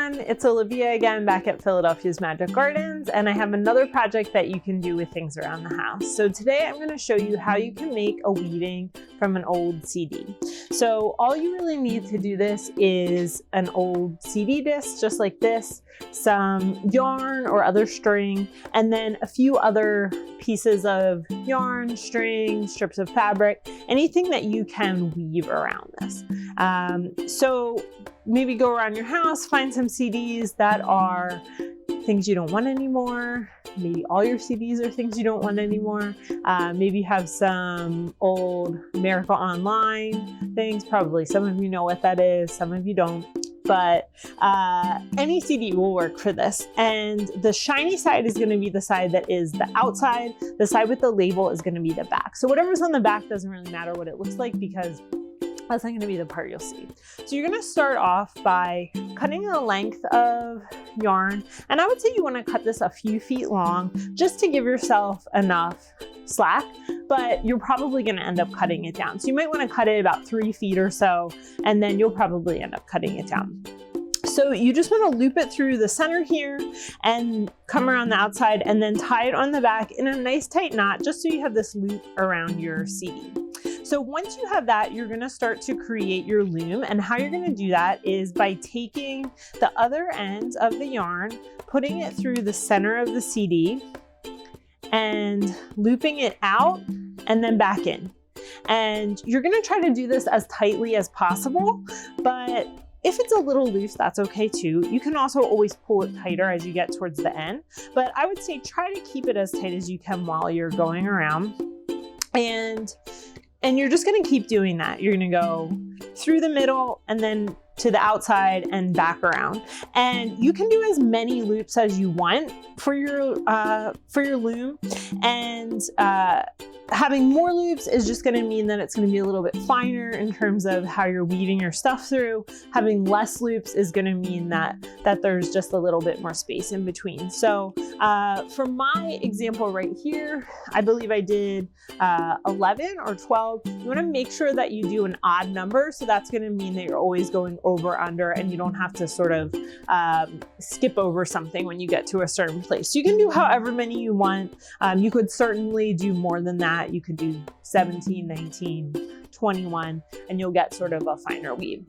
everyone, it's Olivia again back at Philadelphia's Magic Gardens, and I have another project that you can do with things around the house. So today I'm going to show you how you can make a weaving from an old CD. So all you really need to do this is an old CD disc, just like this, some yarn or other string, and then a few other pieces of yarn, string, strips of fabric, anything that you can weave around this. So maybe go around your house, find some CDs that are things you don't want anymore. Maybe all your CDs are things you don't want anymore. Maybe you have some old America Online things. Probably some of you know what that is, some of you don't. But any CD will work for this. And the shiny side is going to be the side that is the outside. The side with the label is going to be the back. So whatever's on the back doesn't really matter what it looks like, because that's not going to be the part you'll see. So you're going to start off by cutting a length of yarn. And I would say you want to cut this a few feet long just to give yourself enough slack, but you're probably going to end up cutting it down. So you might want to cut it about 3 feet or so, and then you'll probably end up cutting it down. So you just want to loop it through the center here and come around the outside and then tie it on the back in a nice tight knot, just so you have this loop around your CD. So once you have that, you're going to start to create your loom. And how you're going to do that is by taking the other end of the yarn, putting it through the center of the CD and looping it out and then back in. And you're going to try to do this as tightly as possible, but if it's a little loose, that's okay too. You can also always pull it tighter as you get towards the end, but I would say try to keep it as tight as you can while you're going around. And you're just going to keep doing that. You're going to go through the middle and then to the outside and back around. And you can do as many loops as you want for your loom. And having more loops is just going to mean that it's going to be a little bit finer in terms of how you're weaving your stuff through. Having less loops is going to mean that there's just a little bit more space in between. So for my example right here, I believe I did 11 or 12. You want to make sure that you do an odd number. So that's going to mean that you're always going over, under, and you don't have to sort of skip over something when you get to a certain place. So you can do however many you want. You could certainly do more than that. You could do 17, 19, 21, and you'll get sort of a finer weave.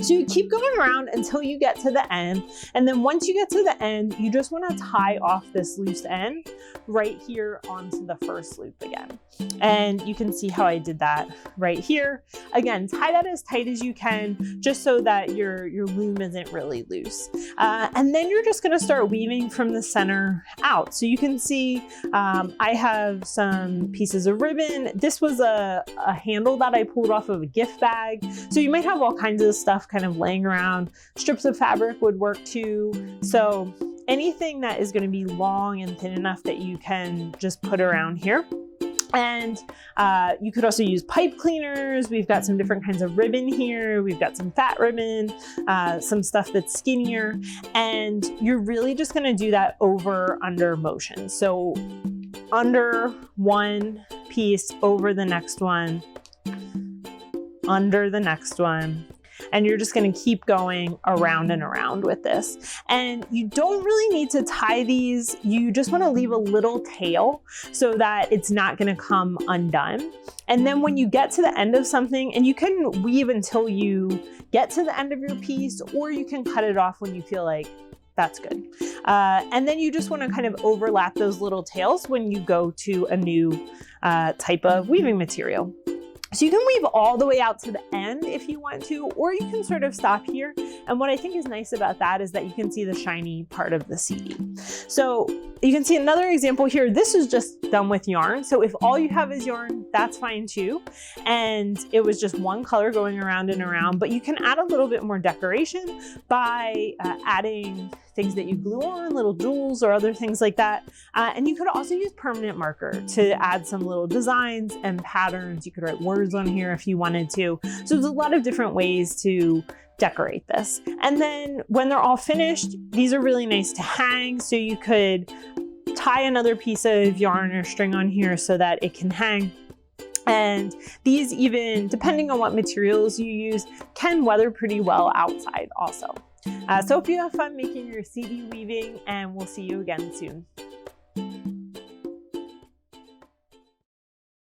So you keep going around until you get to the end. And then once you get to the end, you just want to tie off this loose end right here onto the first loop again. And you can see how I did that right here. Again, tie that as tight as you can, just so that your loom isn't really loose. And then you're just going to start weaving from the center out. So you can see I have some pieces of ribbon. This was a handle that I pulled off of a gift bag. So you might have all kinds of stuff kind of laying around. Strips of fabric would work too. So anything that is going to be long and thin enough that you can just put around here. And you could also use pipe cleaners. We've got some different kinds of ribbon here. We've got some fat ribbon, some stuff that's skinnier. And you're really just going to do that over under motion. So under one piece, over the next one, under the next one. And you're just going to keep going around and around with this. And you don't really need to tie these. You just want to leave a little tail so that it's not going to come undone. And then when you get to the end of something, and you can weave until you get to the end of your piece, or you can cut it off when you feel like that's good. And then you just want to kind of overlap those little tails when you go to a new type of weaving material. So you can weave all the way out to the end if you want to, or you can sort of stop here. And what I think is nice about that is that you can see the shiny part of the CD. So you can see another example here. This is just done with yarn. So if all you have is yarn, that's fine too. And it was just one color going around and around, but you can add a little bit more decoration by adding things that you glue on, little jewels or other things like that. And you could also use permanent marker to add some little designs and patterns. You could write words on here if you wanted to. So there's a lot of different ways to decorate this. And then when they're all finished, these are really nice to hang. So you could tie another piece of yarn or string on here so that it can hang. And these, even depending on what materials you use, can weather pretty well outside also. So hope you have fun making your CD weaving, and we'll see you again soon.